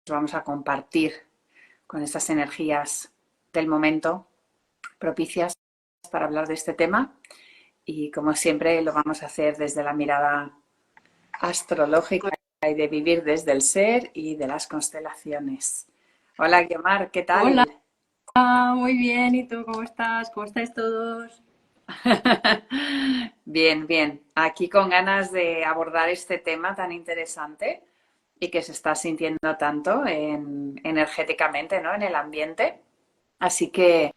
vamos a compartir con estas energías del momento propicias para hablar de este tema y como siempre lo vamos a hacer desde la mirada astrológica y de vivir desde el ser y de las constelaciones. Hola, Guiomar, ¿qué Hola, tal? muy bien. ¿Y tú cómo estás? ¿Cómo estáis todos? Bien, bien. Aquí con ganas de abordar este tema tan interesante y que se está sintiendo tanto energéticamente, ¿no? En el ambiente. Así que,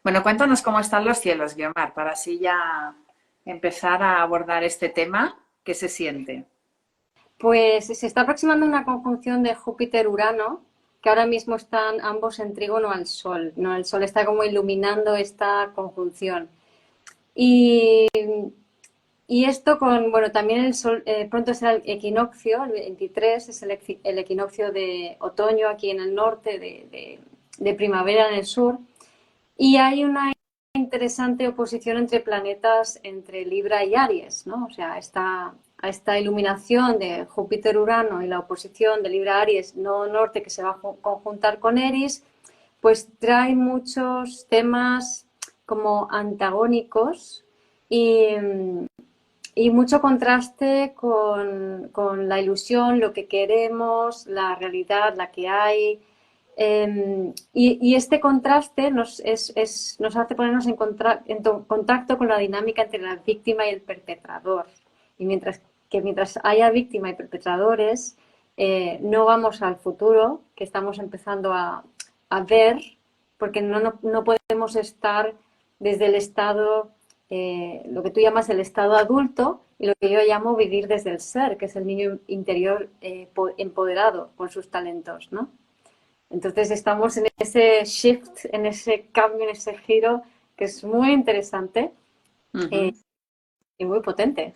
bueno, cuéntanos cómo están los cielos, Guiomar, para así ya empezar a abordar este tema. ¿Qué se siente? Pues se está aproximando una conjunción de Júpiter-Urano, que ahora mismo están ambos en trígono al Sol, ¿no? El Sol está como iluminando esta conjunción. Y, y esto con, bueno, también el Sol, pronto será el equinoccio, el 23 es el equinoccio de otoño aquí en el norte, de primavera en el sur. Y hay una interesante oposición entre planetas entre Libra y Aries, ¿no? O sea, esta iluminación de Júpiter-Urano y la oposición de Libra-Aries no-norte que se va a conjuntar con Eris, pues trae muchos temas como antagónicos y, y mucho contraste con la ilusión, lo que queremos, la realidad, la que hay. Y este contraste nos hace ponernos en contacto con la dinámica entre la víctima y el perpetrador. Y mientras haya víctima y perpetradores, no vamos al futuro que estamos empezando a ver, porque no podemos estar desde el estado, lo que tú llamas el estado adulto, y lo que yo llamo vivir desde el ser, que es el niño interior empoderado con sus talentos, ¿no? Entonces estamos en ese shift, en ese cambio, en ese giro que es muy interesante eh, Ujú. y muy potente.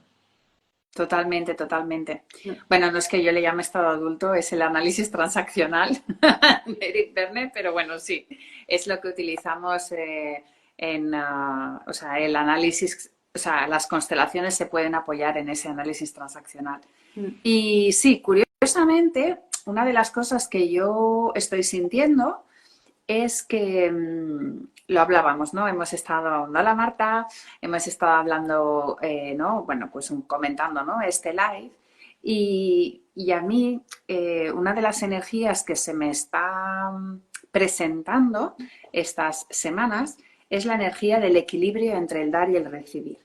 Totalmente, totalmente. Bueno, no es que yo le llame estado adulto, es el análisis transaccional de Eric Berne, pero bueno, sí, es lo que utilizamos o sea, el análisis, o sea, las constelaciones se pueden apoyar en ese análisis transaccional. Y sí, curiosamente, una de las cosas que yo estoy sintiendo es que lo hablábamos, ¿no? Hemos estado, hola Marta, hemos estado hablando, ¿no? Bueno, pues comentando, ¿no? Este live. Y a mí, una de las energías que se me está presentando estas semanas es la energía del equilibrio entre el dar y el recibir,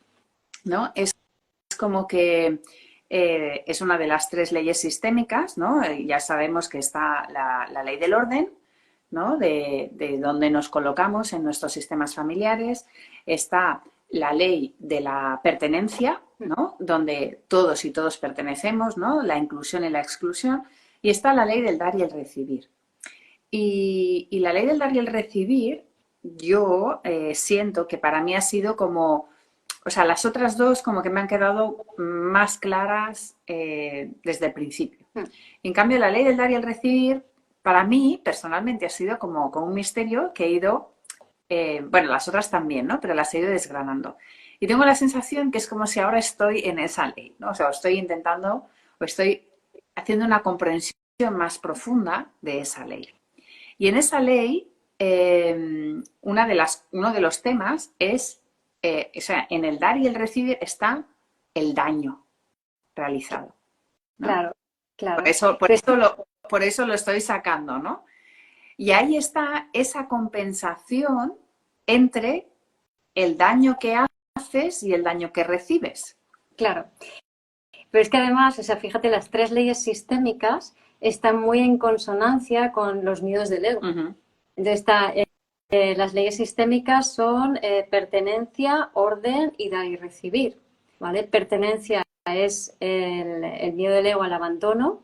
¿no? Es como que es una de las tres leyes sistémicas, ¿no? Ya sabemos que está la ley del orden, ¿no? De dónde nos colocamos en nuestros sistemas familiares. Está la ley de la pertenencia, ¿no? Donde todos y todos pertenecemos, ¿no? La inclusión y la exclusión. Y está la ley del dar y el recibir. Y la ley del dar y el recibir, yo siento que para mí ha sido como, o sea, las otras dos como que me han quedado más claras desde el principio. En cambio, la ley del dar y el recibir, para mí personalmente ha sido como un misterio que he ido, bueno, las otras también, ¿no? Pero las he ido desgranando. Y tengo la sensación que es como si ahora estoy en esa ley, ¿no? O sea, estoy intentando o estoy haciendo una comprensión más profunda de esa ley. Y en esa ley, uno de los temas es, o sea, en el dar y el recibir está el daño realizado, ¿no? Claro, Por claro. eso, por Pero eso lo, por eso lo estoy sacando, ¿no? Y ahí está esa compensación entre el daño que haces y el daño que recibes. claro. Pero es que además, o sea, fíjate, las tres leyes sistémicas están muy en consonancia con los miedos del ego. Ujú. Entonces, las leyes sistémicas son pertenencia, orden y dar y recibir. ¿Vale? Pertenencia es el miedo del ego al abandono,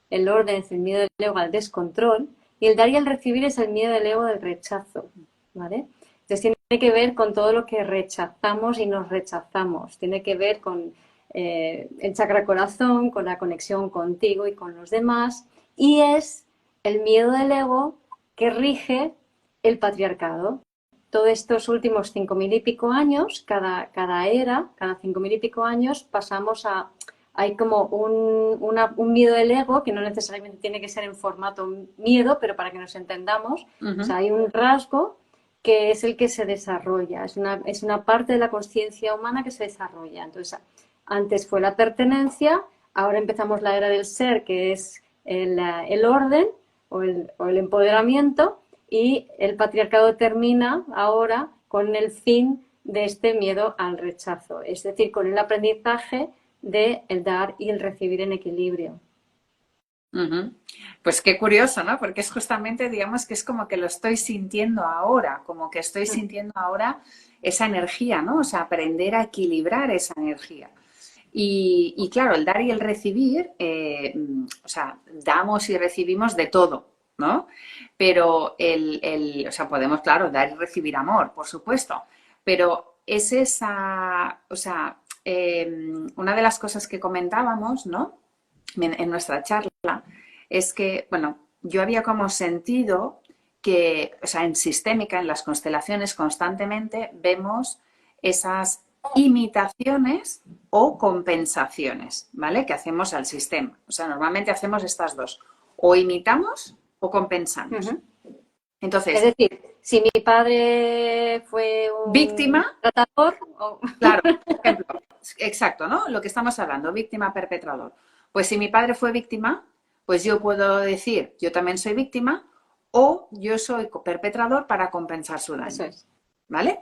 el orden es el miedo del ego al descontrol y el dar y el recibir es el miedo del ego del rechazo. ¿Vale? Entonces tiene que ver con todo lo que rechazamos y nos rechazamos. Tiene que ver con el chakra corazón, con la conexión contigo y con los demás. Y es el miedo del ego que rige el patriarcado. Todos estos últimos 5.000 y pico años, cada era, cada 5.000 y pico años, pasamos a hay como un miedo del ego, que no necesariamente tiene que ser en formato miedo, pero para que nos entendamos, o sea, hay un rasgo que es el que se desarrolla, es una parte de la conciencia humana que se desarrolla. Entonces, antes fue la pertenencia, ahora empezamos la era del ser, que es el orden o el empoderamiento, y el patriarcado termina ahora con el fin de este miedo al rechazo, es decir, con el aprendizaje de el dar y el recibir en equilibrio. Pues qué curioso, ¿no? Porque es justamente, digamos, que es como que lo estoy sintiendo ahora, como que estoy sintiendo ahora esa energía, ¿no? O sea, aprender a equilibrar esa energía. Y claro, el dar y el recibir, o sea, damos y recibimos de todo, ¿no? Pero o sea, podemos, claro, dar y recibir amor, por supuesto, pero es esa, o sea, una de las cosas que comentábamos, ¿no? En nuestra charla, es que, bueno, yo había como sentido que, o sea, en sistémica, en las constelaciones, constantemente vemos esas imitaciones o compensaciones, ¿vale? Que hacemos al sistema. O sea, normalmente hacemos estas dos. O imitamos o compensamos. Entonces, es decir, si mi padre fue un víctima, tratador... claro, por ejemplo, exacto, ¿no? Lo que estamos hablando, víctima, perpetrador. Pues si mi padre fue víctima, pues yo puedo decir, yo también soy víctima o yo soy perpetrador para compensar su daño. Eso es. ¿Vale?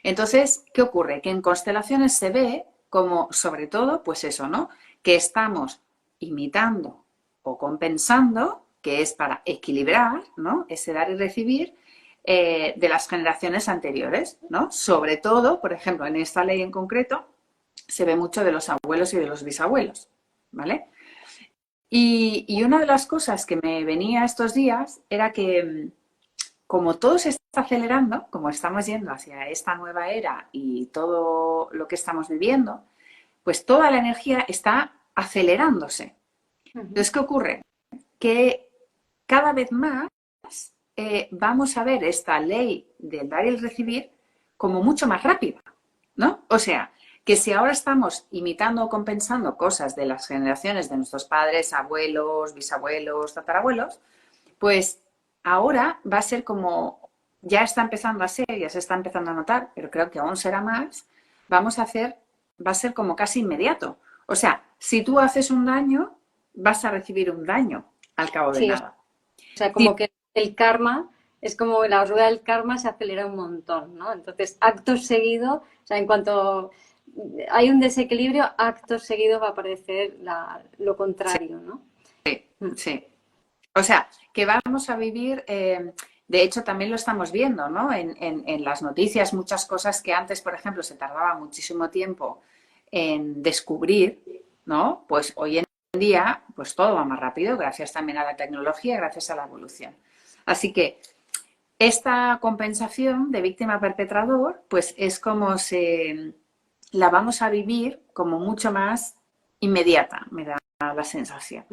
Entonces, ¿qué ocurre? Que en constelaciones se ve como, sobre todo, pues eso, ¿no? Que estamos imitando o compensando, que es para equilibrar, ¿no? Ese dar y recibir de las generaciones anteriores, ¿no? Sobre todo, por ejemplo, en esta ley en concreto, se ve mucho de los abuelos y de los bisabuelos, ¿vale? Y una de las cosas que me venía estos días era que como todo se está acelerando, como estamos yendo hacia esta nueva era y todo lo que estamos viviendo, pues toda la energía está acelerándose. Entonces, ¿qué ocurre? Que cada vez más vamos a ver esta ley del dar y el recibir como mucho más rápida, ¿no? O sea, que si ahora estamos imitando o compensando cosas de las generaciones de nuestros padres, abuelos, bisabuelos, tatarabuelos, pues ahora va a ser como, ya está empezando a ser, ya se está empezando a notar, pero creo que aún será más, vamos a hacer, va a ser como casi inmediato. O sea, si tú haces un daño, vas a recibir un daño al cabo de Sí, nada. o sea, Sí, como que el karma, es como la rueda del karma se acelera un montón, ¿no? Entonces, acto seguido, o sea, en cuanto hay un desequilibrio, acto seguido va a aparecer lo contrario, ¿no? sí. O sea, que vamos a vivir, de hecho también lo estamos viendo, ¿no? En las noticias, muchas cosas que antes, por ejemplo, se tardaba muchísimo tiempo en descubrir, ¿no? Pues hoy en día, pues todo va más rápido, gracias también a la tecnología, gracias a la evolución. Así que esta compensación de víctima-perpetrador, pues es como se la vamos a vivir como mucho más inmediata, me da la sensación.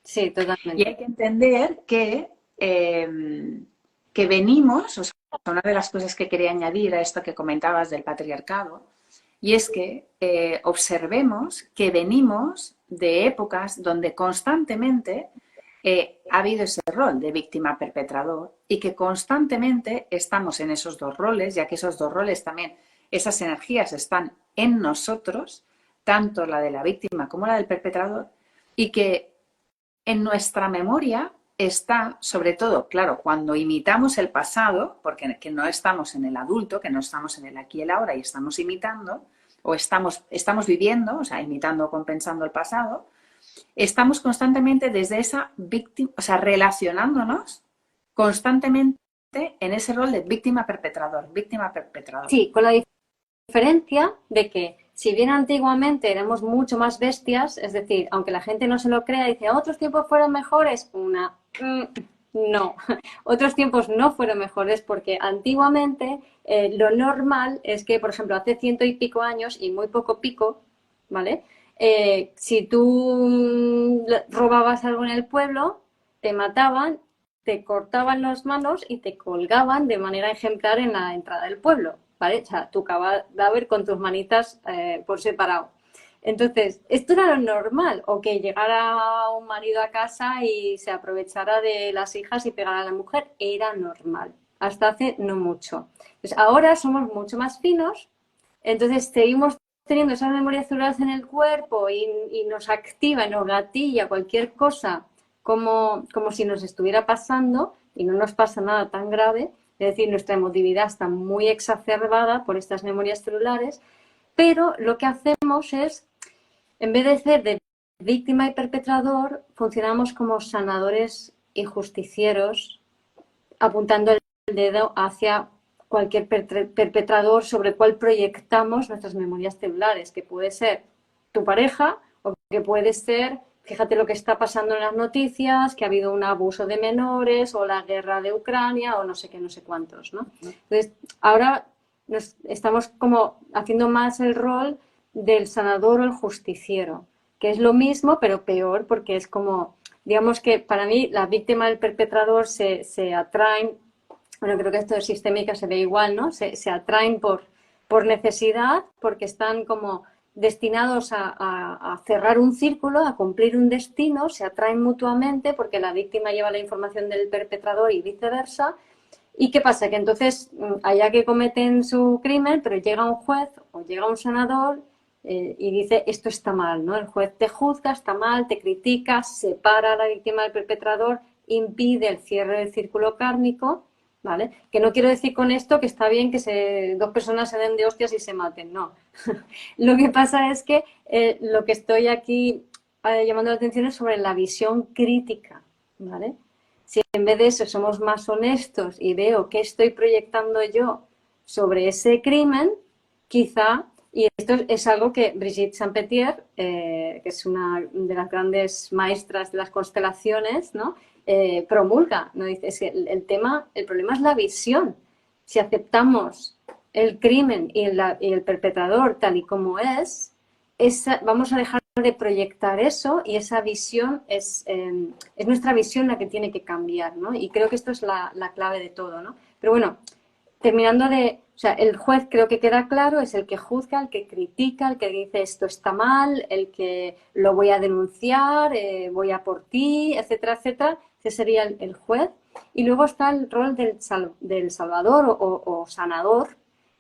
Sí, Y totalmente. hay que entender que venimos, o sea, una de las cosas que quería añadir a esto que comentabas del patriarcado, y es que observemos que venimos de épocas donde constantemente ha habido ese rol de víctima-perpetrador y que constantemente estamos en esos dos roles, ya que esos dos roles también, esas energías están en nosotros, tanto la de la víctima como la del perpetrador, y que en nuestra memoria está, sobre todo, claro, cuando imitamos el pasado, porque que no estamos en el adulto, que no estamos en el aquí y el ahora y estamos imitando, o estamos viviendo, o sea, imitando o compensando el pasado, estamos constantemente desde esa víctima, o sea, relacionándonos constantemente en ese rol de víctima-perpetrador, víctima-perpetrador. Sí, con la diferencia de que si bien antiguamente éramos mucho más bestias, es decir, aunque la gente no se lo crea, dice, otros tiempos fueron mejores, no, otros tiempos no fueron mejores porque antiguamente lo normal es que, por ejemplo, hace ciento y pico años y muy poco pico, ¿vale? Si tú robabas algo en el pueblo, te mataban, te cortaban las manos y te colgaban de manera ejemplar en la entrada del pueblo, ¿vale? O sea, tu cadáver con tus manitas por separado. Entonces, esto era lo normal, o que llegara un marido a casa y se aprovechara de las hijas y pegara a la mujer, era normal, hasta hace no mucho. Pues ahora somos mucho más finos, entonces seguimos teniendo esas memorias celulares en el cuerpo y nos activa, nos gatilla cualquier cosa como si nos estuviera pasando y no nos pasa nada tan grave, es decir, nuestra emotividad está muy exacerbada por estas memorias celulares, pero lo que hacemos es, en vez de ser de víctima y perpetrador, funcionamos como sanadores y justicieros, apuntando el dedo hacia cualquier perpetrador sobre el cual proyectamos nuestras memorias celulares, que puede ser tu pareja o que puede ser, fíjate lo que está pasando en las noticias, que ha habido un abuso de menores o la guerra de Ucrania o no sé qué, no sé cuántos, ¿no? Entonces, ahora estamos como haciendo más el rol del sanador o el justiciero, que es lo mismo pero peor porque es como, digamos que para mí la víctima y el perpetrador se atraen, bueno, creo que esto de sistémica se ve igual, ¿no? Se atraen por necesidad, porque están como destinados a cerrar un círculo, a cumplir un destino, se atraen mutuamente porque la víctima lleva la información del perpetrador y viceversa. ¿Y qué pasa? Que entonces, allá que cometen su crimen, pero llega un juez o llega un senador y dice, esto está mal, ¿no? El juez te juzga, está mal, te critica, separa a la víctima del perpetrador, impide el cierre del círculo kármico, ¿vale? Que no quiero decir con esto que está bien que dos personas se den de hostias y se maten, no. Lo que pasa es que lo que estoy aquí llamando la atención es sobre la visión crítica, ¿vale? Si en vez de eso somos más honestos y veo qué estoy proyectando yo sobre ese crimen, quizá, y esto es algo que Brigitte Sampetier, que es una de las grandes maestras de las constelaciones, ¿no? Promulga, ¿no? Dice, es que el problema es la visión. Si aceptamos el crimen y el perpetrador tal y como vamos a dejar de proyectar eso y esa visión es nuestra visión la que tiene que cambiar, ¿no? Y creo que esto es la clave de todo, ¿no? Pero bueno, terminando o sea, el juez creo que queda claro, es el que juzga, el que critica, el que dice esto está mal, el que lo voy a denunciar, voy a por ti, etcétera, etcétera. Ese sería el juez. Y luego está el rol del salvador o sanador,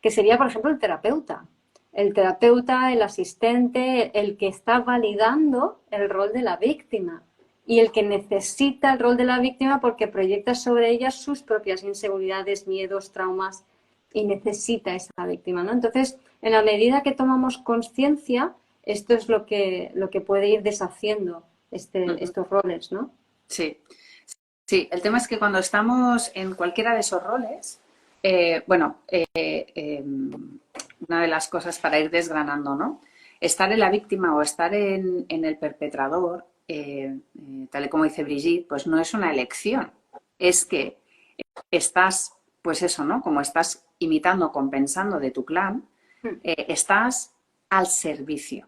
que sería, por ejemplo, el terapeuta. El terapeuta, el asistente, el que está validando el rol de la víctima y el que necesita el rol de la víctima porque proyecta sobre ella sus propias inseguridades, miedos, traumas y necesita esa víctima, ¿no? Entonces, en la medida que tomamos conciencia, esto es lo que puede ir deshaciendo estos roles, ¿no? Sí. Sí, el tema es que cuando estamos en cualquiera de esos roles, una de las cosas para ir desgranando, ¿no? Estar en la víctima o estar en el perpetrador, tal y como dice Brigitte, pues no es una elección. Es que estás, pues eso, ¿no? Como estás imitando, compensando de tu clan, estás al servicio.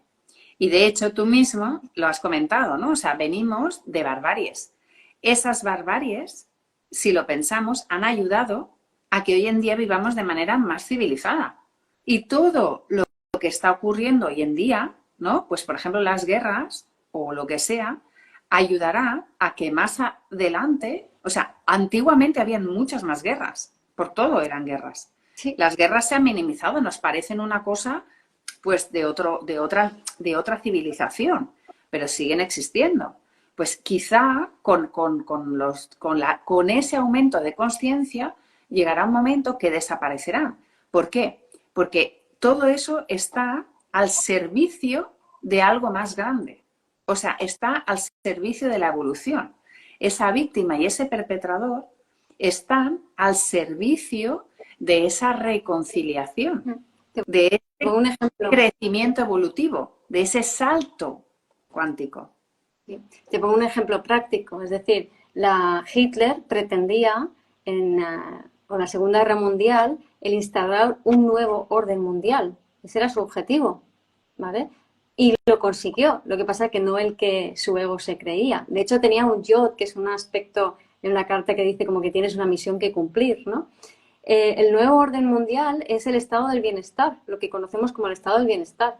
Y de hecho tú mismo lo has comentado, ¿no? O sea, venimos de barbaries. Esas barbaries, si lo pensamos, han ayudado a que hoy en día vivamos de manera más civilizada. Y todo lo que está ocurriendo hoy en día, ¿no? Pues por ejemplo las guerras o lo que sea, ayudará a que más adelante, o sea, antiguamente habían muchas más guerras, por todo eran guerras. Sí. Las guerras se han minimizado, nos parecen una cosa pues de otra civilización, pero siguen existiendo. Pues quizá con ese aumento de conciencia llegará un momento que desaparecerán. ¿Por qué? Porque todo eso está al servicio de algo más grande. O sea, está al servicio de la evolución. Esa víctima y ese perpetrador están al servicio de esa reconciliación, de Un ejemplo. crecimiento evolutivo, de ese salto cuántico. Te pongo un ejemplo práctico, es decir, Hitler pretendía con la Segunda Guerra Mundial el instaurar un nuevo orden mundial. Ese era su objetivo, ¿vale? Y lo consiguió, lo que pasa es que no el que su ego se creía. De hecho, tenía un yod, que es un aspecto en una carta que dice como que tienes una misión que cumplir, ¿no? El nuevo orden mundial es el estado del bienestar, lo que conocemos como el estado del bienestar,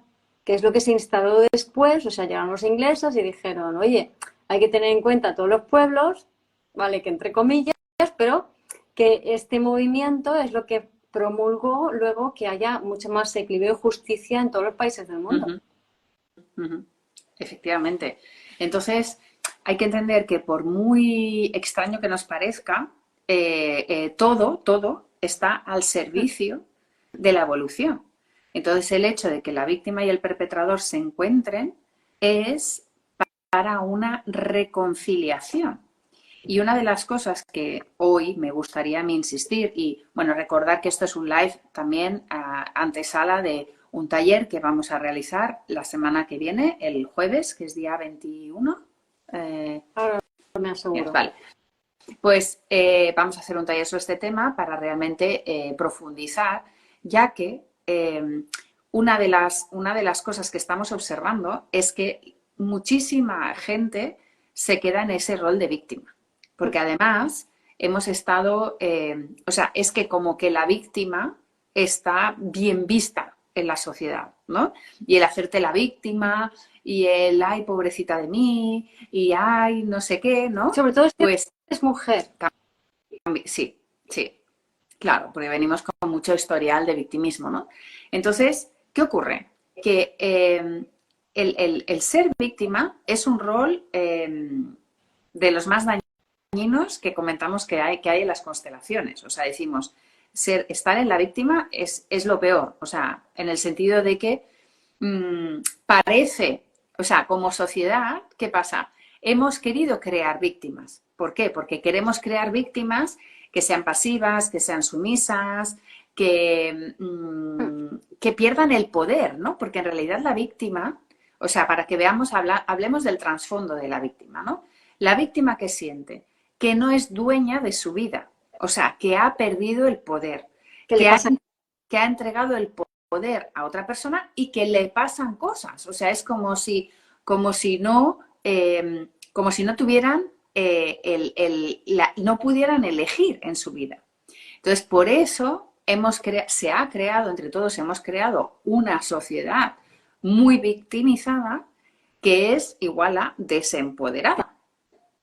que es lo que se instaló después, o sea, llegaron los ingleses y dijeron, oye, hay que tener en cuenta todos los pueblos, vale, que entre comillas, pero que este movimiento es lo que promulgó luego que haya mucho más equilibrio y justicia en todos los países del mundo. Efectivamente. Entonces, hay que entender que por muy extraño que nos parezca, todo está al servicio de la evolución. Entonces, el hecho de que la víctima y el perpetrador se encuentren es para una reconciliación. Y una de las cosas que hoy me gustaría a mí insistir, y bueno, recordar que esto es un live también antesala de un taller que vamos a realizar la semana que viene, el jueves, que es día 21. Ahora me aseguro. Vale. Pues vamos a hacer un taller sobre este tema para realmente profundizar, ya que una de las cosas que estamos observando es que muchísima gente se queda en ese rol de víctima. Porque además hemos estado, o sea, es que como que la víctima está bien vista en la sociedad, ¿no? Y el hacerte la víctima y el, ay, pobrecita de mí, y ay, no sé qué, ¿no? Sobre todo si pues es mujer. sí, sí, claro, porque venimos con mucho historial de victimismo, ¿no? Entonces, ¿qué ocurre? Que el ser víctima es un rol de los más dañinos que comentamos que hay en las constelaciones. O sea, decimos, estar en la víctima es lo peor. O sea, en el sentido de que parece, o sea, como sociedad, ¿qué pasa? Hemos querido crear víctimas. ¿Por qué? Porque queremos crear víctimas que sean pasivas, que sean sumisas, que pierdan el poder, ¿no? Porque en realidad la víctima, o sea, para que veamos, hablemos del trasfondo de la víctima, ¿no? La víctima que siente que no es dueña de su vida, o sea, que ha perdido el poder, que ha entregado el poder a otra persona y que le pasan cosas. O sea, es como si no tuvieran, no pudieran elegir en su vida. Entonces, por eso se ha creado, entre todos hemos creado una sociedad muy victimizada que es igual a desempoderada.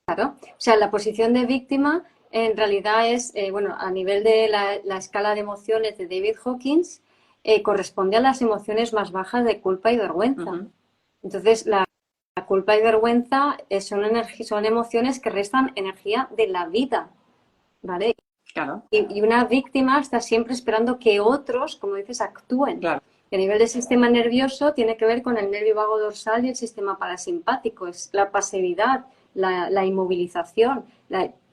Claro, o sea, la posición de víctima en realidad es, bueno, a nivel de la escala de emociones de David Hawkins, corresponde a las emociones más bajas de culpa y vergüenza. Entonces, la culpa y vergüenza son emociones que restan energía de la vida, ¿vale? Claro. Y una víctima está siempre esperando que otros, como dices, actúen. Claro. Y a nivel del sistema nervioso tiene que ver con el nervio vago dorsal y el sistema parasimpático, es la pasividad, la inmovilización,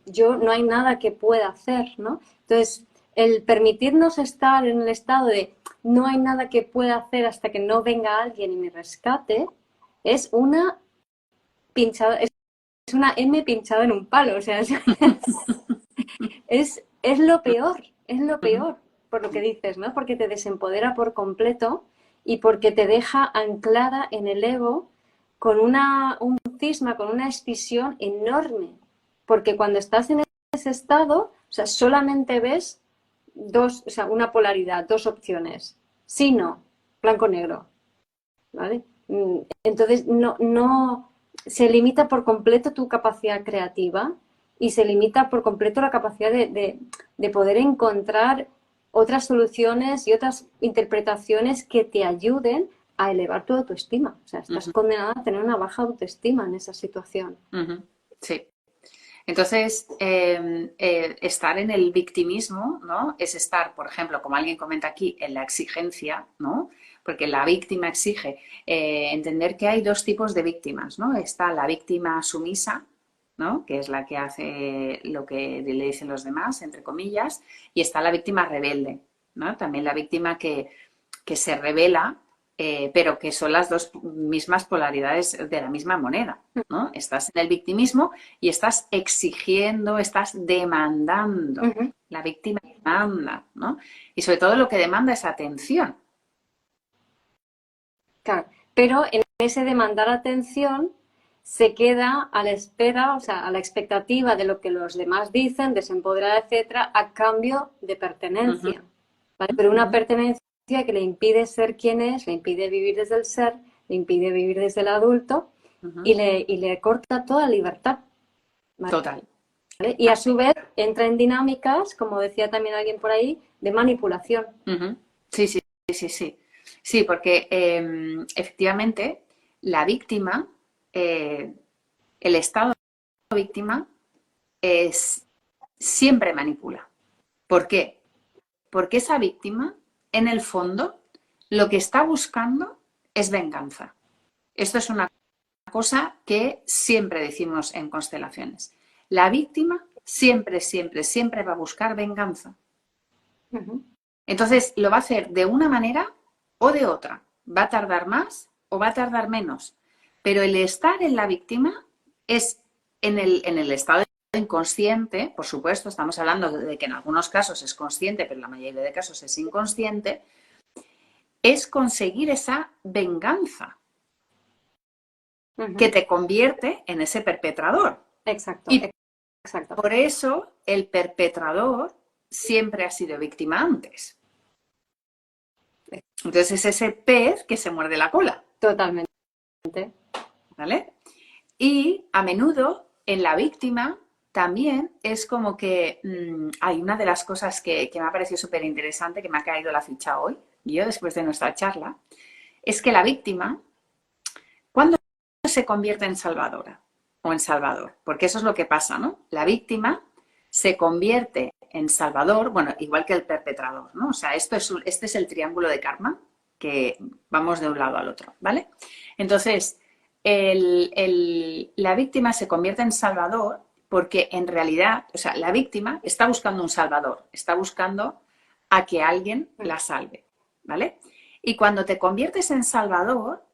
yo no hay nada que pueda hacer, ¿no? Entonces, el permitirnos estar en el estado de no hay nada que pueda hacer hasta que no venga alguien y me rescate, es una pinchada, es una M pinchada en un palo, o sea, es lo peor, por lo que dices, ¿no? Porque te desempodera por completo y porque te deja anclada en el ego con un cisma, con una escisión enorme. Porque cuando estás en ese estado, o sea, solamente ves dos, o sea, una polaridad, dos opciones. Sí, no, blanco-negro. ¿Vale? Entonces, no se limita por completo tu capacidad creativa y se limita por completo la capacidad de poder encontrar otras soluciones y otras interpretaciones que te ayuden a elevar tu autoestima. O sea, estás condenada a tener una baja autoestima en esa situación. Sí. Entonces, estar en el victimismo, ¿no? Es estar, por ejemplo, como alguien comenta aquí, en la exigencia, ¿no? Porque la víctima exige entender que hay dos tipos de víctimas, ¿no? Está la víctima sumisa, ¿no? Que es la que hace lo que le dicen los demás, entre comillas, y está la víctima rebelde, ¿no? También la víctima que se rebela, pero que son las dos mismas polaridades de la misma moneda, ¿no? Estás en el victimismo y estás exigiendo, estás demandando. La víctima demanda, ¿no? Y sobre todo lo que demanda es atención. Claro, pero en ese demandar atención se queda a la espera, o sea, a la expectativa de lo que los demás dicen, desempoderada, etcétera, a cambio de pertenencia. ¿Vale? Pero una pertenencia que le impide ser quien es, le impide vivir desde el ser, le impide vivir desde el adulto y le corta toda libertad. ¿Vale? Total. Y a su vez entra en dinámicas, como decía también alguien por ahí, de manipulación. Sí, sí, sí, sí. Sí, porque efectivamente la víctima, el estado de víctima siempre manipula. ¿Por qué? Porque esa víctima, en el fondo, lo que está buscando es venganza. Esto es una cosa que siempre decimos en constelaciones. La víctima siempre, siempre, siempre va a buscar venganza. Entonces, lo va a hacer de una manera o de otra. Va a tardar más o va a tardar menos. Pero el estar en la víctima es en el estado inconsciente, por supuesto, estamos hablando de que en algunos casos es consciente, pero en la mayoría de casos es inconsciente, es conseguir esa venganza que te convierte en ese perpetrador. Exacto, y exacto. Por eso el perpetrador siempre ha sido víctima antes. Entonces es ese pez que se muerde la cola. Totalmente. ¿Vale? Y a menudo en la víctima también es como que hay una de las cosas que me ha parecido súper interesante, que me ha caído la ficha hoy, yo después de nuestra charla, es que la víctima, ¿cuándo se convierte en salvadora o en salvador? Porque eso es lo que pasa, ¿no? La víctima se convierte en salvador, bueno, igual que el perpetrador, ¿no? O sea, este es el triángulo de karma, que vamos de un lado al otro, ¿vale? Entonces, la víctima se convierte en salvador porque en realidad, o sea, la víctima está buscando un salvador, está buscando a que alguien la salve, ¿vale? Y cuando te conviertes en salvador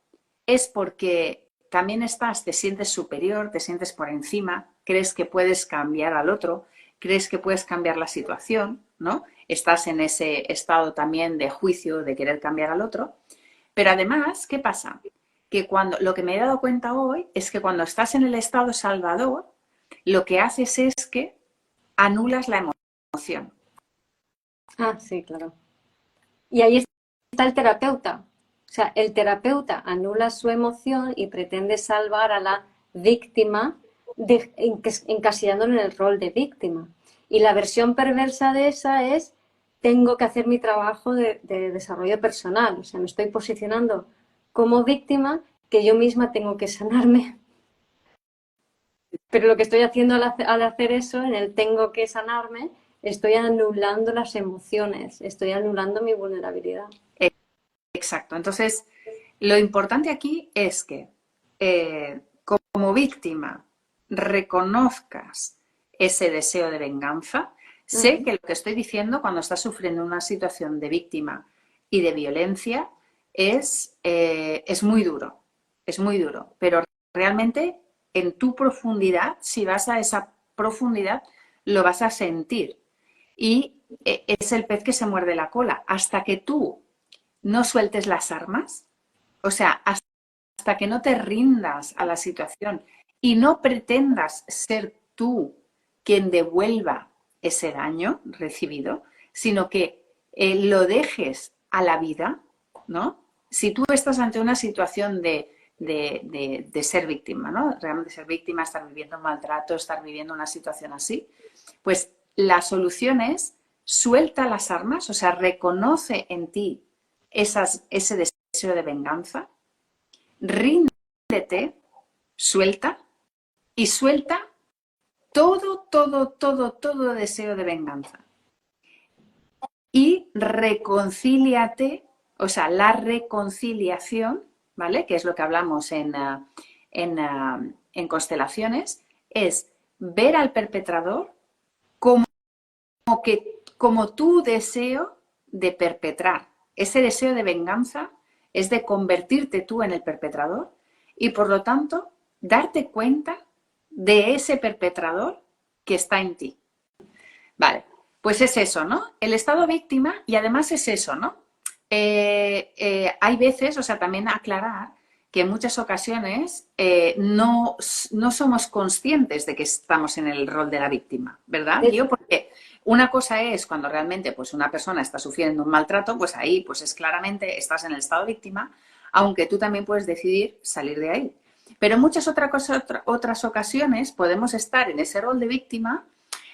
es porque también te sientes superior, te sientes por encima, crees que puedes cambiar al otro, crees que puedes cambiar la situación, ¿no? Estás en ese estado también de juicio, de querer cambiar al otro. Pero además, ¿qué pasa? Que lo que me he dado cuenta hoy es que cuando estás en el estado salvador, lo que haces es que anulas la emoción. Ah, sí, claro. Y ahí está el terapeuta. O sea, el terapeuta anula su emoción y pretende salvar a la víctima encasillándolo en el rol de víctima. Y la versión perversa de esa es, tengo que hacer mi trabajo de desarrollo personal. O sea, me estoy posicionando como víctima que yo misma tengo que sanarme. Pero lo que estoy haciendo al hacer eso, en el tengo que sanarme, estoy anulando las emociones, estoy anulando mi vulnerabilidad. Exacto. Entonces, lo importante aquí es que como víctima reconozcas ese deseo de venganza. Sé que lo que estoy diciendo cuando estás sufriendo una situación de víctima y de violencia es muy duro, pero realmente en tu profundidad, si vas a esa profundidad, lo vas a sentir. Y es el pez que se muerde la cola. Hasta que tú no sueltes las armas, o sea, hasta que no te rindas a la situación y no pretendas ser tú quien devuelva ese daño recibido, sino que lo dejes a la vida, ¿no? Si tú estás ante una situación de ser víctima, ¿no? Realmente ser víctima, estar viviendo un maltrato, estar viviendo una situación así, pues la solución es suelta las armas, o sea, reconoce en ti ese deseo de venganza, ríndete, suelta y suelta todo, todo, todo, todo deseo de venganza. Y reconcíliate, o sea, la reconciliación, ¿vale? Que es lo que hablamos en constelaciones, es ver al perpetrador como tu deseo de perpetrar. Ese deseo de venganza es de convertirte tú en el perpetrador y por lo tanto darte cuenta de ese perpetrador que está en ti. Vale, pues es eso, ¿no? El estado víctima y además es eso, ¿no? Hay veces, o sea, también aclarar que en muchas ocasiones no somos conscientes de que estamos en el rol de la víctima, ¿verdad? Yo porque Una cosa es cuando realmente pues, una persona está sufriendo un maltrato, pues ahí pues es claramente estás en el estado víctima, aunque tú también puedes decidir salir de ahí. Pero en muchas otras ocasiones podemos estar en ese rol de víctima,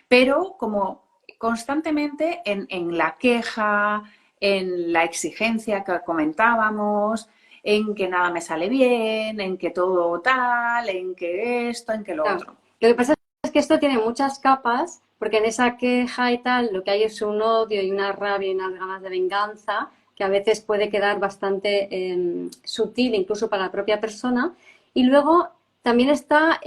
pero como constantemente en la queja, en la exigencia que comentábamos, en que nada me sale bien, en que todo tal, en que esto, en que lo Claro. otro. Lo que pasa es que esto tiene muchas capas, porque en esa queja y tal, lo que hay es un odio y una rabia y unas ganas de venganza, que a veces puede quedar bastante sutil, incluso para la propia persona. Y luego también está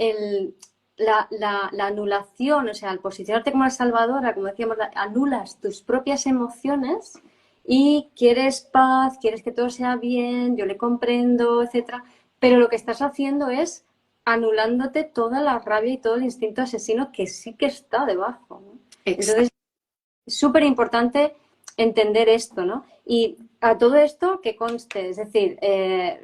la anulación, o sea, al posicionarte como la salvadora, como decíamos, anulas tus propias emociones y quieres paz, quieres que todo sea bien, yo le comprendo, etcétera. Pero lo que estás haciendo es anulándote toda la rabia y todo el instinto asesino que sí que está debajo, ¿no? Exacto. Entonces, es súper importante entender esto, ¿no? Y a todo esto que conste, es decir,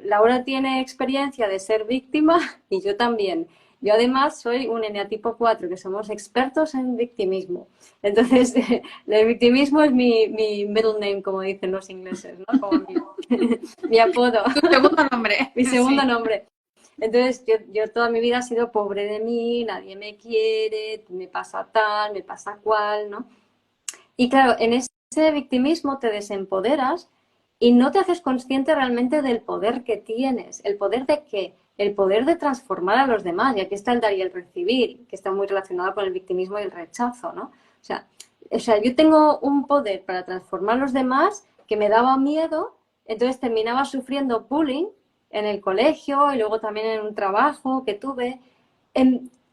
Laura tiene experiencia de ser víctima y yo también. Yo además soy un eneatipo 4, que somos expertos en victimismo. Entonces, el victimismo es mi middle name, como dicen los ingleses, ¿no? Como mi apodo, Tu segundo nombre, mi segundo sí. nombre. Entonces, yo toda mi vida he sido pobre de mí, nadie me quiere, me pasa tal, me pasa cual, ¿no? Y claro, en ese victimismo te desempoderas y no te haces consciente realmente del poder que tienes. ¿El poder de qué? El poder de transformar a los demás. Y aquí está el dar y el recibir, que está muy relacionado con el victimismo y el rechazo, ¿no? O sea, yo tengo un poder para transformar a los demás que me daba miedo, entonces terminaba sufriendo bullying en el colegio y luego también en un trabajo que tuve.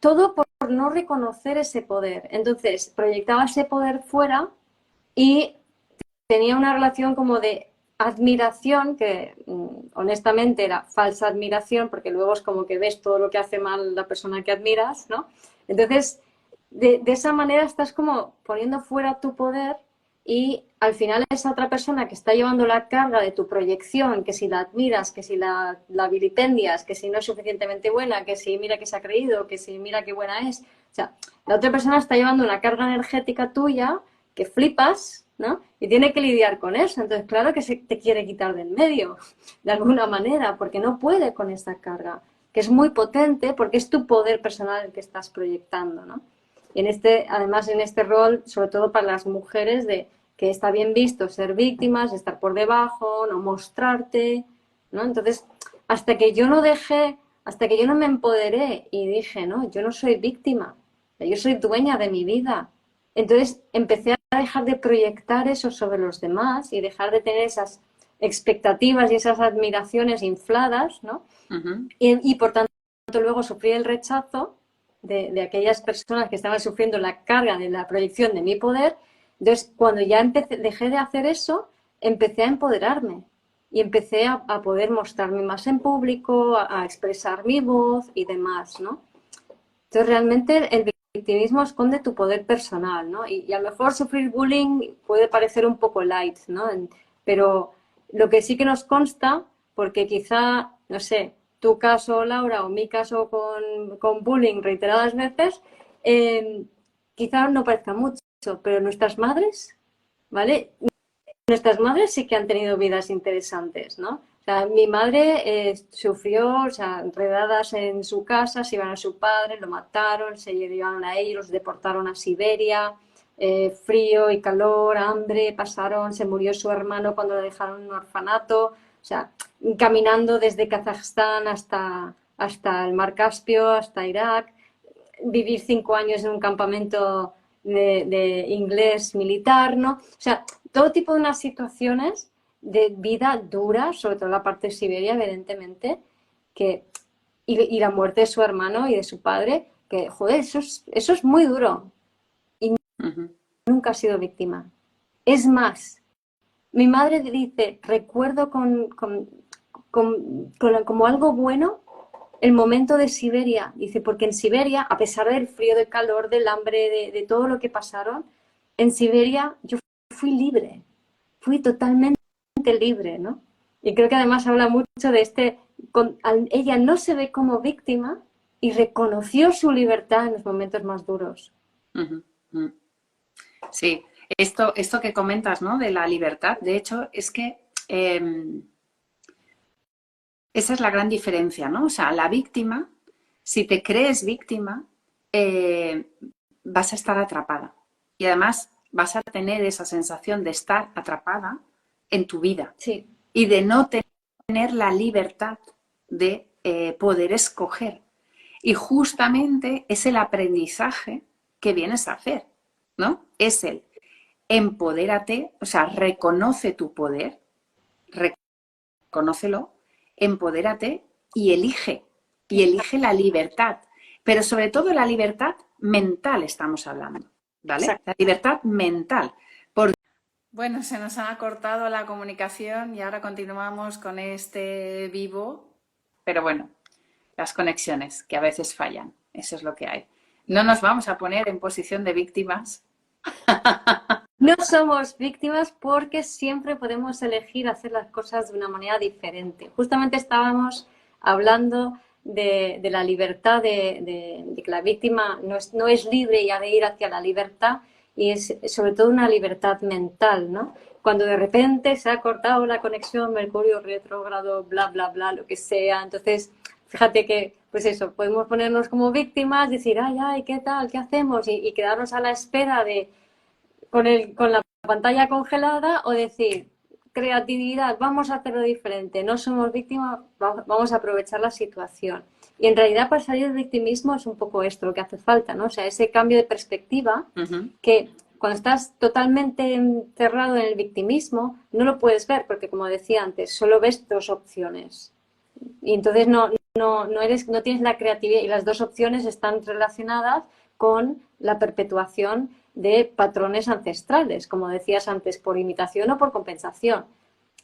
Todo por no reconocer ese poder. Entonces, proyectaba ese poder fuera y tenía una relación como de admiración, que honestamente era falsa admiración, porque luego es como que ves todo lo que hace mal la persona que admiras, ¿no? Entonces, de esa manera estás como poniendo fuera tu poder y al final esa otra persona que está llevando la carga de tu proyección, que si la admiras, que si la vilipendias, que si no es suficientemente buena, que si mira que se ha creído, que si mira qué buena es. O sea, la otra persona está llevando una carga energética tuya que flipas, ¿no? Y tiene que lidiar con eso. Entonces, claro que se te quiere quitar del medio, de alguna manera, porque no puede con esa carga, que es muy potente porque es tu poder personal el que estás proyecty, ¿no? Y además en este rol, sobre todo para las mujeres, de que está bien visto ser víctimas, estar por debajo, no mostrarte, ¿no? Entonces, hasta que yo no me empoderé y dije, no, yo no soy víctima, yo soy dueña de mi vida. Entonces empecé a dejar de proyectar eso sobre los demás y dejar de tener esas expectativas y esas admiraciones infladas, ¿no? Uh-huh. Y por tanto luego sufrí el rechazo de aquellas personas que estaban sufriendo la carga de la proyección de mi poder. Entonces, cuando ya dejé de hacer eso, empecé a empoderarme y empecé a poder mostrarme más en público, a expresar mi voz y demás, ¿no? Entonces, realmente el victimismo esconde tu poder personal, ¿no? Y a lo mejor sufrir bullying puede parecer un poco light, ¿no? Pero lo que sí que nos consta, porque quizá, no sé, tu caso, Laura, o mi caso con bullying reiteradas veces, eh, quizá no parezca mucho, pero nuestras madres, ¿vale? Nuestras madres sí que han tenido vidas interesantes, ¿no? O sea, mi madre sufrió, o sea, enredadas en su casa, se iban a su padre, lo mataron, se llevaron a ellos, los deportaron a Siberia, frío y calor, hambre, pasaron, se murió su hermano cuando lo dejaron en un orfanato, o sea, caminando desde Kazajstán hasta el Mar Caspio, hasta Irak, vivir 5 años en un campamento de inglés militar, ¿no? O sea, todo tipo de unas situaciones de vida dura, sobre todo la parte de Siberia, evidentemente, que, y la muerte de su hermano y de su padre, que, joder, eso es muy duro. Y Uh-huh. nunca ha sido víctima. Es más, mi madre dice, recuerdo como algo bueno el momento de Siberia. Dice, porque en Siberia, a pesar del frío, del calor, del hambre, de todo lo que pasaron, en Siberia yo fui libre, fui totalmente libre, ¿no? Y creo que además habla mucho de ella no se ve como víctima y reconoció su libertad en los momentos más duros. Uh-huh. Uh-huh. Sí, esto que comentas, ¿no? De la libertad, de hecho, es que esa es la gran diferencia, ¿no? O sea, la víctima, si te crees víctima, eh, vas a estar atrapada. Y además vas a tener esa sensación de estar atrapada en tu vida Sí, y de no tener la libertad de poder escoger. Y justamente es el aprendizaje que vienes a hacer, ¿no? Es el empodérate, o sea, reconoce tu poder, reconócelo, empodérate y elige la libertad, pero sobre todo la libertad mental estamos hablando, ¿vale? exacto. La libertad mental. Bueno, se nos ha cortado la comunicación y ahora continuamos con este vivo, pero bueno, las conexiones que a veces fallan, eso es lo que hay. No nos vamos a poner en posición de víctimas. No somos víctimas porque siempre podemos elegir hacer las cosas de una manera diferente. Justamente estábamos hablando de la libertad, de que la víctima no es libre y ha de ir hacia la libertad, y es sobre todo una libertad mental, ¿no? Cuando de repente se ha cortado la conexión, Mercurio retrógrado, bla, bla, bla, lo que sea, entonces fíjate que, pues eso, podemos ponernos como víctimas, decir, ay, ay, ¿qué tal? ¿Qué hacemos? Y quedarnos a la espera de con la pantalla congelada, o decir, creatividad, vamos a hacerlo diferente, no somos víctimas, vamos a aprovechar la situación. Y en realidad para salir del victimismo es un poco esto lo que hace falta, ¿no? O sea, ese cambio de perspectiva que cuando estás totalmente encerrado en el victimismo no lo puedes ver porque, como decía antes, solo ves dos opciones. Y entonces no tienes la creatividad, y las dos opciones están relacionadas con la perpetuación de patrones ancestrales, como decías antes, por imitación o por compensación.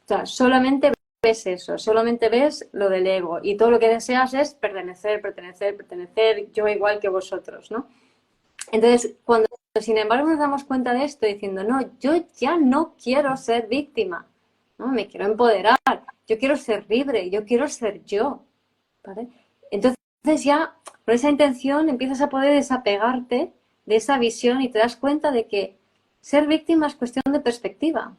O sea, solamente ves eso, solamente ves lo del ego, y todo lo que deseas es pertenecer, pertenecer, pertenecer, yo igual que vosotros, ¿no? Entonces, cuando sin embargo nos damos cuenta de esto diciendo, no, yo ya no quiero ser víctima, ¿no? Me quiero empoderar, yo quiero ser libre, yo quiero ser yo, ¿vale? Entonces ya con esa intención empiezas a poder desapegarte de esa visión y te das cuenta de que ser víctima es cuestión de perspectiva.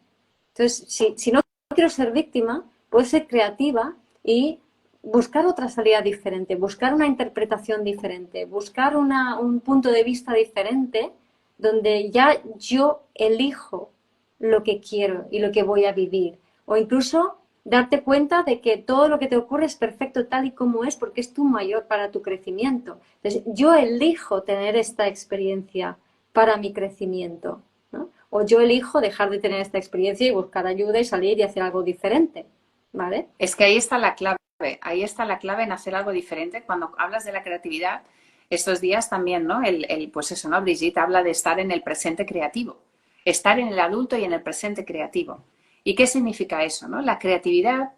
Entonces, si no quiero ser víctima, puedo ser creativa y buscar otra salida diferente, buscar una interpretación diferente, buscar un punto de vista diferente, donde ya yo elijo lo que quiero y lo que voy a vivir. O incluso darte cuenta de que todo lo que te ocurre es perfecto tal y como es, porque es tu mayor para tu crecimiento. Entonces, yo elijo tener esta experiencia para mi crecimiento, ¿no? O yo elijo dejar de tener esta experiencia y buscar ayuda y salir y hacer algo diferente, ¿vale? Es que ahí está la clave en hacer algo diferente. Cuando hablas de la creatividad, estos días también, ¿no? Pues eso, ¿no? Brigitte habla de estar en el presente creativo, estar en el adulto y en el presente creativo. ¿Y qué significa eso, no? La creatividad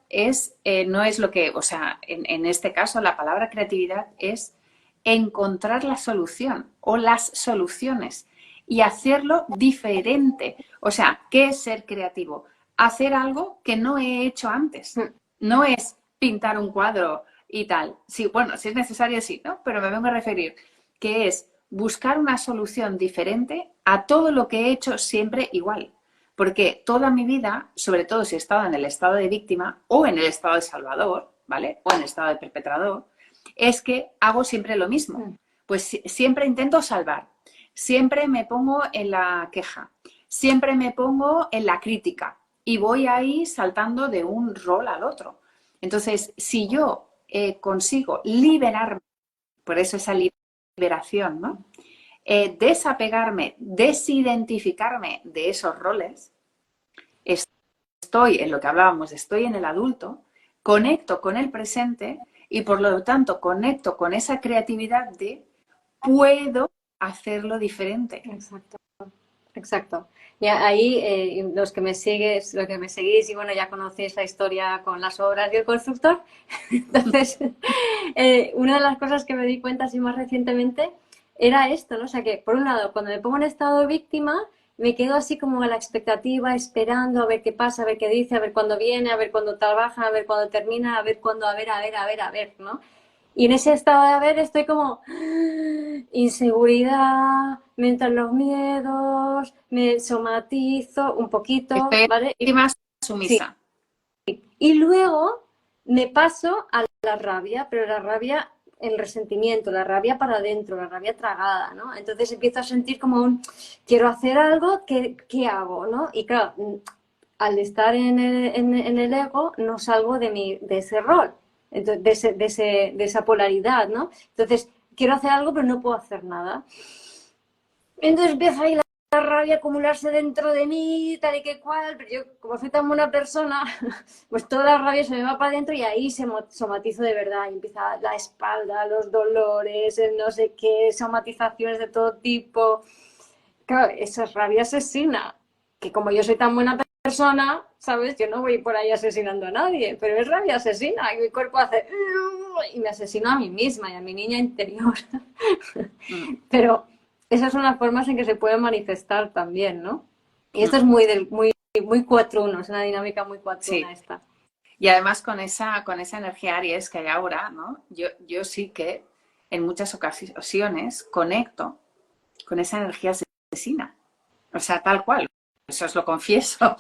no es lo que, o sea, en este caso la palabra creatividad es encontrar la solución o las soluciones y hacerlo diferente. O sea, ¿qué es ser creativo? Hacer algo que no he hecho antes. No es pintar un cuadro y tal. Sí, bueno, si es necesario, sí, ¿no? Pero me vengo a referir que es buscar una solución diferente a todo lo que he hecho siempre igual. Porque toda mi vida, sobre todo si he estado en el estado de víctima o en el estado de salvador, ¿vale? O en el estado de perpetrador, es que hago siempre lo mismo. Pues siempre intento salvar, siempre me pongo en la queja, siempre me pongo en la crítica y voy ahí saltando de un rol al otro. Entonces, si yo consigo liberarme, por eso esa liberación, ¿no? Desapegarme, desidentificarme de esos roles, estoy en lo que hablábamos, estoy en el adulto, conecto con el presente y por lo tanto conecto con esa creatividad de puedo hacerlo diferente. Exacto. Exacto. Y ahí los que me seguís y bueno, ya conocéis la historia con las obras y el constructor. Entonces, una de las cosas que me di cuenta así más recientemente era esto, ¿no? O sea que, por un lado, cuando me pongo en estado de víctima, me quedo así como a la expectativa, esperando a ver qué pasa, a ver qué dice, a ver cuándo viene, a ver cuándo trabaja, a ver cuándo termina, a ver cuándo, a ver, ¿no? Y en ese estado de haber estoy como inseguridad, me entran los miedos, me somatizo un poquito, Estoy ¿vale? más Sí. sumisa. Y luego me paso a la rabia, pero la rabia, el resentimiento, la rabia para adentro, la rabia tragada, ¿no? Entonces empiezo a sentir como quiero hacer algo, ¿qué hago, no? Y claro, al estar en el ego, no salgo de ese rol, entonces, de esa polaridad, ¿no? Entonces, quiero hacer algo, pero no puedo hacer nada. Entonces empieza ahí la rabia a acumularse dentro de mí, tal y que cual, pero yo, como soy tan buena persona, pues toda la rabia se me va para adentro y ahí se somatizo de verdad. Y empieza la espalda, los dolores, el no sé qué, somatizaciones de todo tipo. Claro, esa es rabia asesina, que como yo soy tan buena persona, ¿sabes? Yo no voy por ahí asesinando a nadie, pero es rabia asesina y mi cuerpo hace y me asesina a mí misma y a mi niña interior. Pero esas son las formas en que se puede manifestar también, ¿no? Y esto es muy 4-1, es una dinámica muy 4-1 Sí. esta. Y además con esa energía Aries que hay ahora, ¿no? Yo sí que en muchas ocasiones conecto con esa energía asesina. O sea, tal cual. Eso os lo confieso.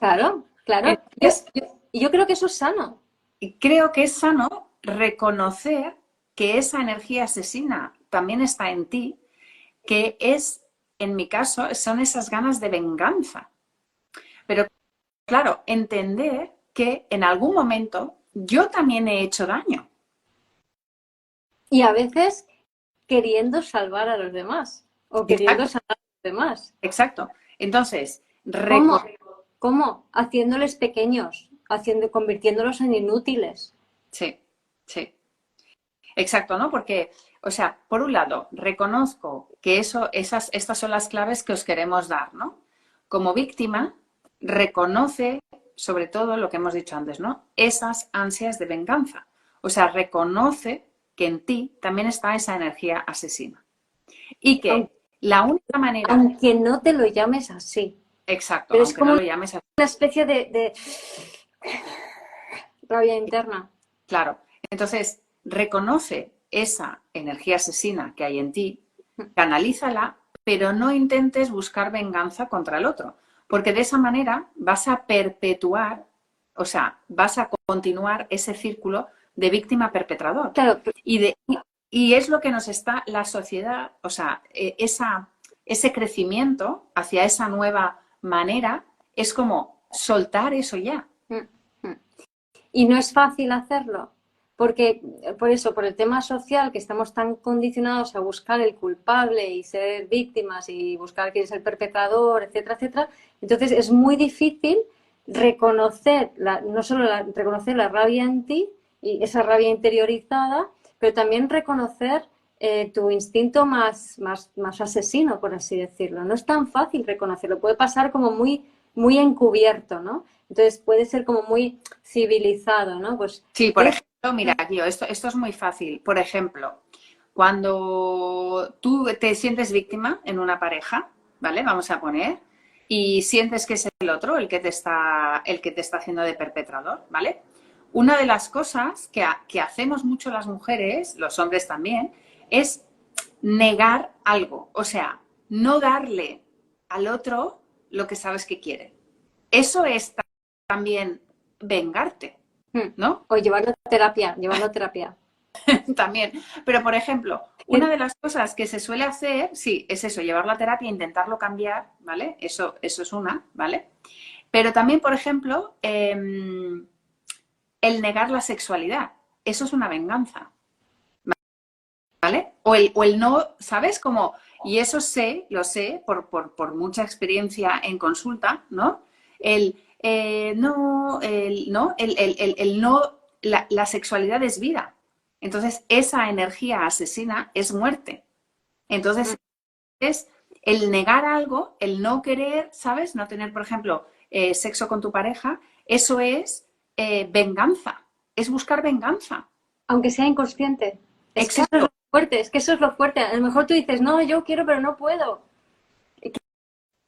Claro, claro. Entonces, Yo creo que eso es sano. creo que es sano reconocer que esa energía asesina también está en ti, que es, en mi caso, son esas ganas de venganza. Pero claro, entender que en algún momento yo también he hecho daño. Y a veces queriendo salvar a los demás o queriendo Exacto, salvar a los demás. exacto. Entonces, ¿Cómo? ¿Cómo? Haciéndoles pequeños, convirtiéndolos en inútiles. sí, sí. Exacto, ¿no? Porque, o sea, por un lado, reconozco que estas son las claves que os queremos dar, ¿no? Como víctima, reconoce, sobre todo lo que hemos dicho antes, ¿no? Esas ansias de venganza. O sea, reconoce que en ti también está esa energía asesina. Y que Aunque, la única manera, aunque no te lo llames así. exacto, Pero es aunque no como lo llames así, una especie de rabia interna. claro. Entonces, reconoce esa energía asesina que hay en ti, canalízala, pero no intentes buscar venganza contra el otro, porque de esa manera vas a perpetuar, o sea, vas a continuar ese círculo de víctima-perpetrador. Claro, Y es lo que nos está la sociedad, o sea, ese crecimiento hacia esa nueva manera es como soltar eso ya. y no es fácil hacerlo, porque por eso, por el tema social, que estamos tan condicionados a buscar el culpable y ser víctimas y buscar quién es el perpetrador, etcétera, etcétera, entonces es muy difícil reconocer, no solo reconocer la rabia en ti y esa rabia interiorizada, pero también reconocer tu instinto más asesino, por así decirlo. No es tan fácil reconocerlo, puede pasar como muy encubierto, ¿no? Entonces puede ser como muy civilizado, ¿no? Pues Sí, por ejemplo, mira, tío, esto es muy fácil. Por ejemplo, cuando tú te sientes víctima en una pareja, ¿vale? Vamos a poner, y sientes que es el otro el que te está haciendo de perpetrador, ¿vale? Una de las cosas que hacemos mucho las mujeres, los hombres también, es negar algo. O sea, no darle al otro lo que sabes que quiere. Eso es también vengarte, ¿no? o llevarlo a terapia, llevarlo a terapia. También. Pero, por ejemplo, una de las cosas que se suele hacer, sí, es eso, llevarlo a terapia, intentarlo cambiar, ¿vale? Eso es una, ¿vale? Pero también, por ejemplo, el negar la sexualidad. Eso es una venganza, ¿vale? O el no, ¿sabes? Como, y eso lo sé por mucha experiencia en consulta, ¿no? La sexualidad es vida. Entonces, esa energía asesina es muerte. Entonces, es el negar algo, el no querer, ¿sabes? No tener, por ejemplo, sexo con tu pareja, eso es venganza, es buscar venganza. Aunque sea inconsciente. Es que eso es Exacto, lo fuerte, es que eso es lo fuerte. A lo mejor tú dices, no, yo quiero, pero no puedo. ¿Qué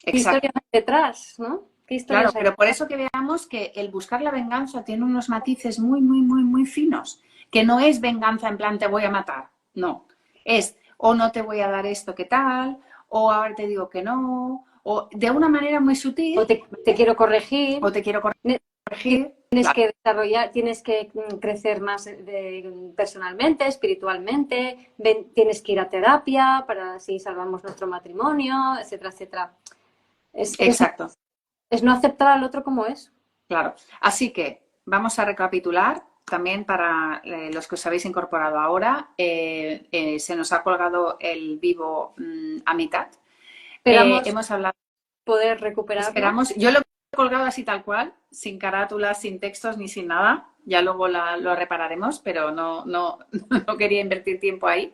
exacto. historia hay detrás, no? ¿Qué Claro, historias hay pero por detrás? eso que veamos que el buscar la venganza tiene unos matices muy, muy, muy, muy finos, que no es venganza en plan te voy a matar, no. Es, o no te voy a dar esto, ¿qué tal? O ahora te digo que no, o de una manera muy sutil. O te quiero corregir. O te quiero corregir. Tienes Claro. que desarrollar, tienes que crecer más personalmente, espiritualmente, tienes que ir a terapia para así salvamos nuestro matrimonio, etcétera, etcétera. Exacto. Es no aceptar al otro como es. Claro. Así que vamos a recapitular también para los que os habéis incorporado ahora. Se nos ha colgado el vivo a mitad. Esperamos hemos hablado. poder recuperarlo. Esperamos. Yo lo he colgado así tal cual, sin carátulas, sin textos ni sin nada. Ya luego lo repararemos, pero no quería invertir tiempo ahí.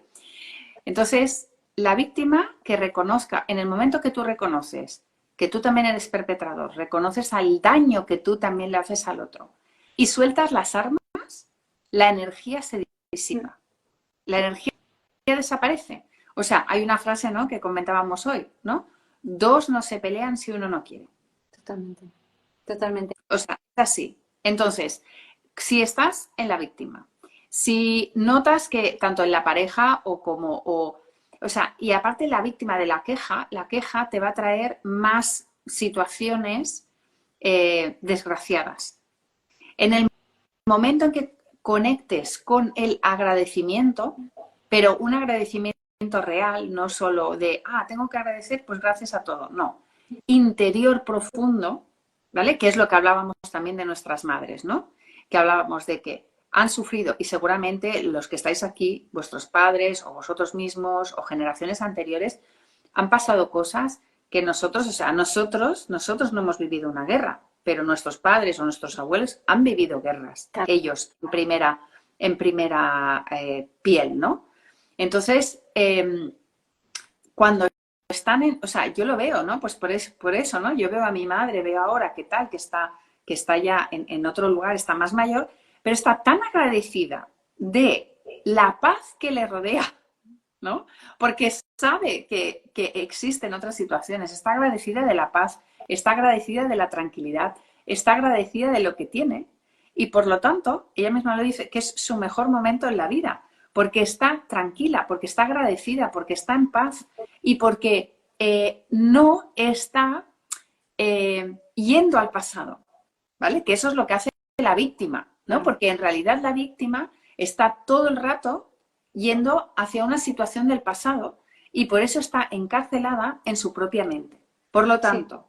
Entonces, la víctima que reconozca, en el momento que tú reconoces que tú también eres perpetrador, reconoces el daño que tú también le haces al otro y sueltas las armas, la energía se disipa. La energía desaparece. O sea, hay una frase, ¿no?, que comentábamos hoy, ¿no? Dos no se pelean si uno no quiere. Totalmente. Totalmente. O sea, es así. Entonces, si estás en la víctima, si notas que tanto en la pareja o sea, y aparte la víctima de la queja te va a traer más situaciones desgraciadas. En el momento en que conectes con el agradecimiento, pero un agradecimiento real, no solo de, tengo que agradecer, pues gracias a todo, no. Interior profundo, ¿vale? Que es lo que hablábamos también de nuestras madres, ¿no? Que hablábamos de que han sufrido y seguramente los que estáis aquí, vuestros padres o vosotros mismos o generaciones anteriores, han pasado cosas que nosotros, o sea, nosotros no hemos vivido una guerra, pero nuestros padres o nuestros abuelos han vivido guerras, claro. Ellos en primera piel, ¿no? Entonces, cuando están o sea, yo lo veo, ¿no? Pues por eso, ¿no? Yo veo a mi madre, veo ahora que tal, que está ya en otro lugar, está más mayor, pero está tan agradecida de la paz que le rodea, ¿no? Porque sabe que existen otras situaciones, está agradecida de la paz, está agradecida de la tranquilidad, está agradecida de lo que tiene y por lo tanto, ella misma lo dice, que es su mejor momento en la vida, porque está tranquila, porque está agradecida, porque está en paz y porque no está yendo al pasado, ¿vale? Que eso es lo que hace la víctima, ¿no? Porque en realidad la víctima está todo el rato yendo hacia una situación del pasado y por eso está encarcelada en su propia mente. Por lo tanto,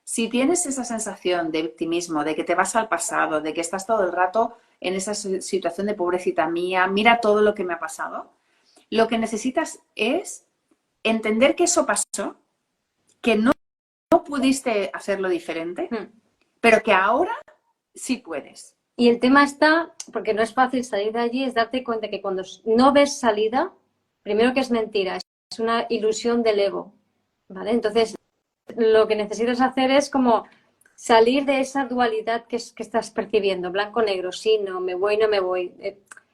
si tienes esa sensación de victimismo, de que te vas al pasado, de que estás todo el rato en esa situación de pobrecita mía, mira todo lo que me ha pasado, lo que necesitas es entender que eso pasó, que no pudiste hacerlo diferente, pero que ahora sí puedes. Y el tema está, porque no es fácil salir de allí, es darte cuenta que cuando no ves salida, primero que es mentira, es una ilusión del ego, ¿vale? Entonces, lo que necesitas hacer es como salir de esa dualidad que estás percibiendo, blanco-negro, sí, no, me voy, no me voy.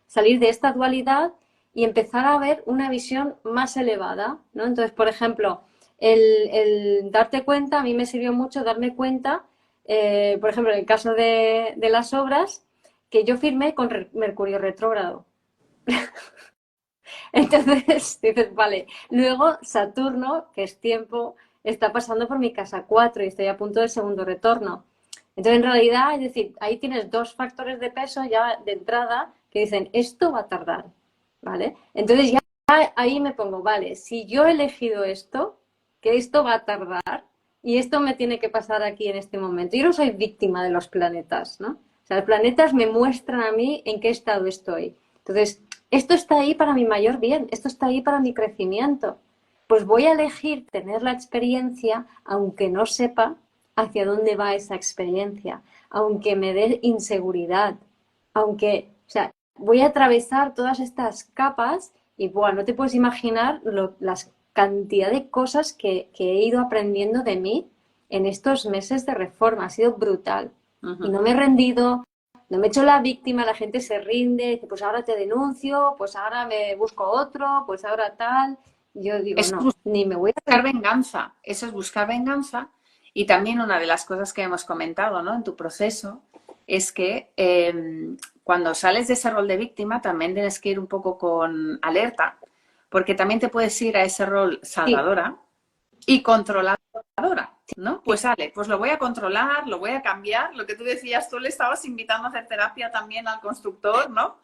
Salir de esta dualidad y empezar a ver una visión más elevada, ¿no? Entonces, por ejemplo, el darte cuenta, a mí me sirvió mucho darme cuenta, por ejemplo, en el caso de las obras, que yo firmé con Mercurio retrógrado. Entonces dices, vale, luego Saturno, que es tiempo, está pasando por mi casa 4 y estoy a punto del segundo retorno. Entonces, en realidad, es decir, ahí tienes dos factores de peso ya de entrada que dicen, esto va a tardar, ¿vale? Entonces ya ahí me pongo, vale, si yo he elegido esto, que esto va a tardar y esto me tiene que pasar aquí en este momento. Yo no soy víctima de los planetas, ¿no? O sea, los planetas me muestran a mí en qué estado estoy. Entonces, esto está ahí para mi mayor bien, esto está ahí para mi crecimiento. Pues voy a elegir tener la experiencia, aunque no sepa hacia dónde va esa experiencia, aunque me dé inseguridad, aunque, o sea, voy a atravesar todas estas capas y, bueno, no te puedes imaginar las cantidad de cosas que he ido aprendiendo de mí en estos meses de reforma. Ha sido brutal. Y no me he rendido, no me he hecho la víctima, la gente se rinde, dice, pues ahora te denuncio, pues ahora me busco otro, pues ahora tal. Yo digo, no, ni me voy a... Buscar venganza, eso es buscar venganza. Y también una de las cosas que hemos comentado, ¿no?, en tu proceso es que cuando sales de ese rol de víctima también tienes que ir un poco con alerta, porque también te puedes ir a ese rol Sí, salvadora y controladora, ¿no? Pues vale, pues lo voy a controlar, lo voy a cambiar. Lo que tú decías, tú le estabas invitando a hacer terapia también al constructor, ¿no?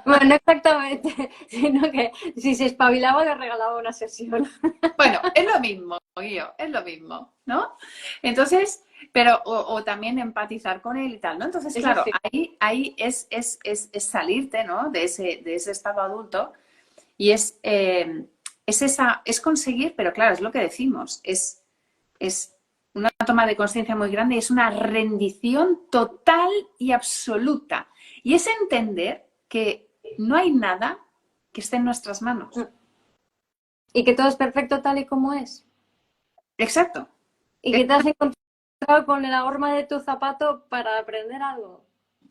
bueno, no exactamente, sino que si se espabilaba le regalaba una sesión. Bueno, es lo mismo, Guillo, es lo mismo, ¿no? Entonces, pero, o también empatizar con él y tal, ¿no? Entonces, Eso claro, sí. ahí es salirte, ¿no? De ese estado adulto y es conseguir, pero claro, es lo que decimos, es una toma de conciencia muy grande y es una rendición total y absoluta. Y es entender que no hay nada que esté en nuestras manos. Y que todo es perfecto tal y como es. Exacto. Y que te has encontrado con la horma de tu zapato para aprender algo.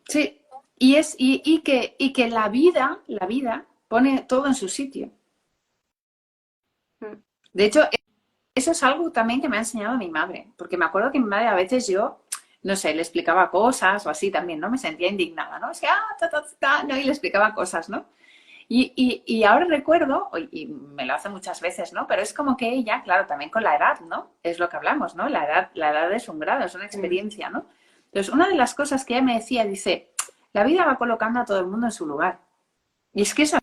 Sí. Y que la vida pone todo en su sitio. Mm. De hecho, eso es algo también que me ha enseñado mi madre, porque me acuerdo que mi madre a veces yo, no sé, le explicaba cosas o así también, ¿no? Me sentía indignada, ¿no? Es que, ¿no? Y le explicaba cosas, ¿no? Y ahora recuerdo, y me lo hace muchas veces, ¿no? Pero es como que ella, claro, también con la edad, ¿no? Es lo que hablamos, ¿no? La edad es un grado, es una Mm. experiencia, ¿no? Entonces, una de las cosas que ella me decía, dice, la vida va colocando a todo el mundo en su lugar. Y es que es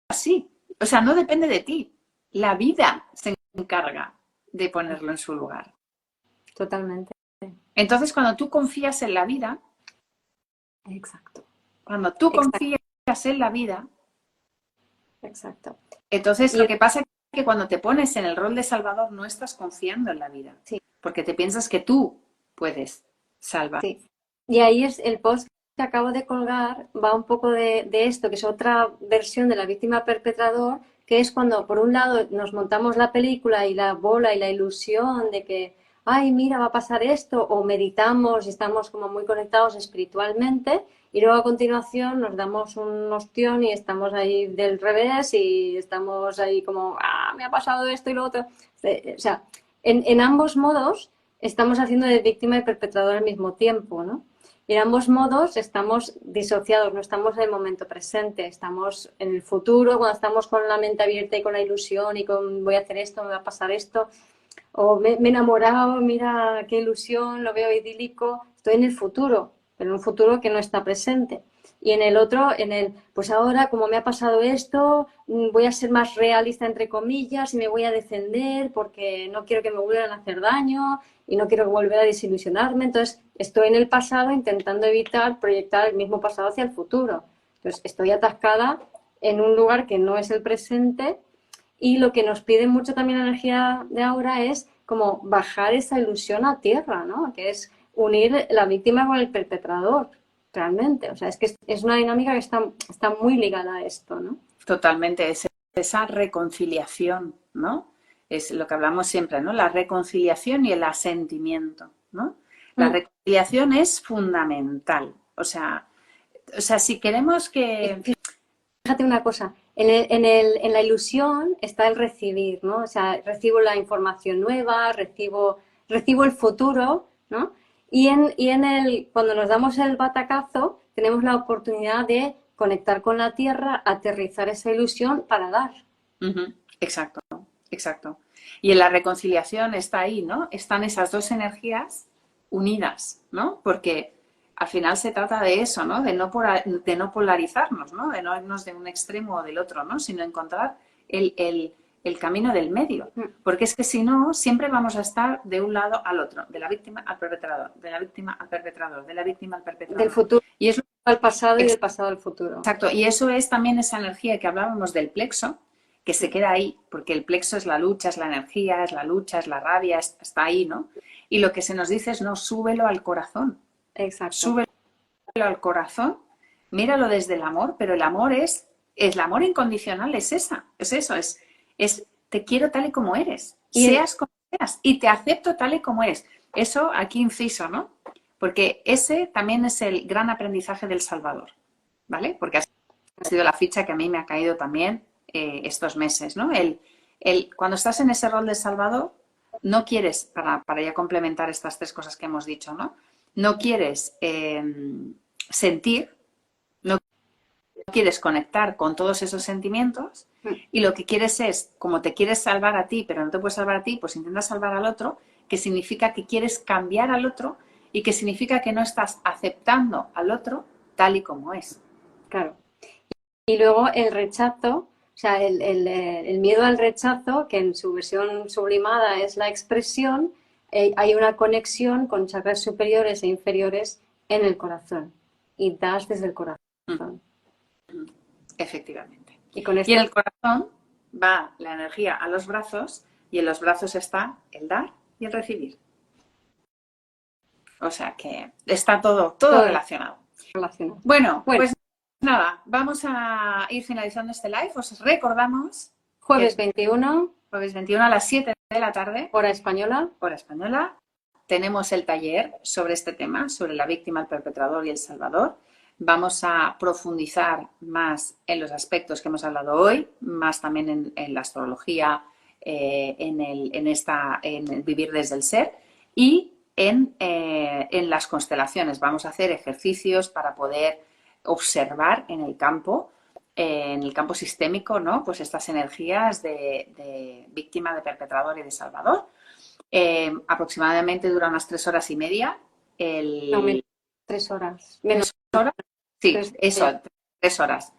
así. O sea, no depende de ti. La vida se encarga de ponerlo en su lugar. Totalmente. Entonces, cuando tú confías en la vida, Exacto. cuando tú Exacto. confías en la vida, Exacto. entonces lo Y que pasa es que cuando te pones en el rol de salvador no estás confiando en la vida, sí, porque te piensas que tú puedes salvar. sí. Y ahí es el post que acabo de colgar, va un poco de esto, que es otra versión de la víctima perpetrador, que es cuando por un lado nos montamos la película y la bola y la ilusión de que, ay, mira, va a pasar esto, o meditamos y estamos como muy conectados espiritualmente, y luego a continuación nos damos un ostión y estamos ahí del revés y estamos ahí como, ah, me ha pasado esto y lo otro. O sea, en ambos modos estamos haciendo de víctima y perpetrador al mismo tiempo, ¿no? Y en ambos modos estamos disociados, no estamos en el momento presente, estamos en el futuro, cuando estamos con la mente abierta y con la ilusión y con voy a hacer esto, me va a pasar esto, o me he enamorado, mira qué ilusión, lo veo idílico, estoy en el futuro, pero en un futuro que no está presente. Y en el otro, pues ahora como me ha pasado esto, voy a ser más realista entre comillas y me voy a defender porque no quiero que me vuelvan a hacer daño y no quiero volver a desilusionarme. Entonces estoy en el pasado intentando evitar proyectar el mismo pasado hacia el futuro. Entonces estoy atascada en un lugar que no es el presente y lo que nos pide mucho también la energía de ahora es como bajar esa ilusión a tierra, ¿no? Que es unir la víctima con el perpetrador, realmente. O sea, es que es una dinámica que está muy ligada a esto, ¿no? Totalmente, es esa reconciliación, ¿no? Es lo que hablamos siempre, ¿no? La reconciliación y el asentimiento, ¿no? La Mm. reconciliación es fundamental. O sea, si queremos que... Fíjate una cosa, en la ilusión está el recibir, ¿no? O sea, recibo la información nueva, recibo el futuro, ¿no? Cuando nos damos el batacazo, tenemos la oportunidad de conectar con la tierra, aterrizar esa ilusión para dar. Ujú, exacto, exacto. Y en la reconciliación está ahí, ¿no? Están esas dos energías unidas, ¿no? Porque al final se trata de eso, ¿no? De no polarizarnos, ¿no? De no irnos de un extremo o del otro, ¿no? Sino encontrar el camino del medio. Mm. Porque es que si no, siempre vamos a estar de un lado al otro, de la víctima al perpetrador, de la víctima al perpetrador, de la víctima al Del perpetrador. futuro Y es al pasado y del pasado al futuro. exacto, y eso es también esa energía que hablábamos del plexo, que se queda ahí, porque el plexo es la lucha, es la energía, es la lucha, es la rabia, está ahí, ¿no? Y lo que se nos dice es, no, súbelo al corazón, Exacto. súbelo al corazón, míralo desde el amor, pero el amor es el amor incondicional, es eso, es te quiero tal y como eres, Y en, seas como seas, y te acepto tal y como eres. Eso aquí inciso, ¿no? Porque ese también es el gran aprendizaje del Salvador, ¿vale? Porque ha sido la ficha que a mí me ha caído también estos meses, ¿no? Cuando estás en ese rol de Salvador, no quieres, para ya complementar estas tres cosas que hemos dicho, ¿no? No quieres sentir, no quieres conectar con todos esos sentimientos y lo que quieres es, como te quieres salvar a ti, pero no te puedes salvar a ti, pues intentas salvar al otro, que significa que quieres cambiar al otro y que significa que no estás aceptando al otro tal y como es. Claro. Y luego el rechazo, o sea, el miedo al rechazo, que en su versión sublimada es la expresión, hay una conexión con chakras superiores e inferiores en el corazón. Y das desde el corazón. Efectivamente. Y con Y en el corazón va la energía a los brazos y en los brazos está el dar y el recibir. O sea que está todo relacionado. Bueno, pues nada, vamos a ir finalizando este live. Os recordamos jueves 21 a las 7 de la tarde, hora española. Tenemos el taller sobre este tema, sobre la víctima, el perpetrador y el salvador. Vamos a profundizar más en los aspectos que hemos hablado hoy, más también en la astrología, en el vivir desde el ser y en las constelaciones. Vamos a hacer ejercicios para poder observar en el campo sistémico, ¿no? Pues estas energías de víctima, de perpetrador y de salvador. Aproximadamente dura unas 3 horas y media. 3 horas. Menos. 3 horas. Sí, eso, 3 horas.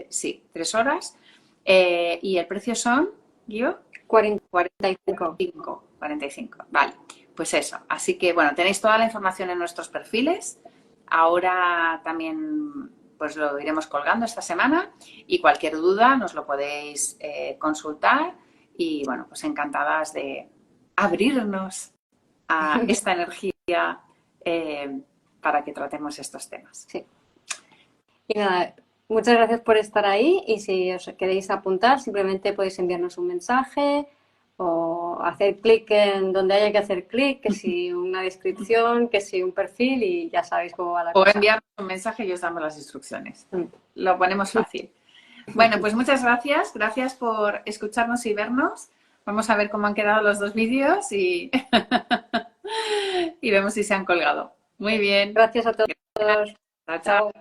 Sí, 3 horas. Y el precio son, ¿yo? 45. Vale, pues eso. Así que, bueno, tenéis toda la información en nuestros perfiles. Ahora también pues lo iremos colgando esta semana y cualquier duda nos lo podéis consultar y, bueno, pues encantadas de abrirnos a esta energía para que tratemos estos temas. Sí. Y nada, muchas gracias por estar ahí y si os queréis apuntar simplemente podéis enviarnos un mensaje o hacer clic en donde haya que hacer clic, que si una descripción, que si un perfil y ya sabéis cómo va la cosa. O enviarnos un mensaje y os damos las instrucciones. Lo ponemos fácil. Bueno, pues muchas gracias. Gracias por escucharnos y vernos. Vamos a ver cómo han quedado los 2 vídeos y, y vemos si se han colgado. Muy bien. Gracias a todos. Chao, chao.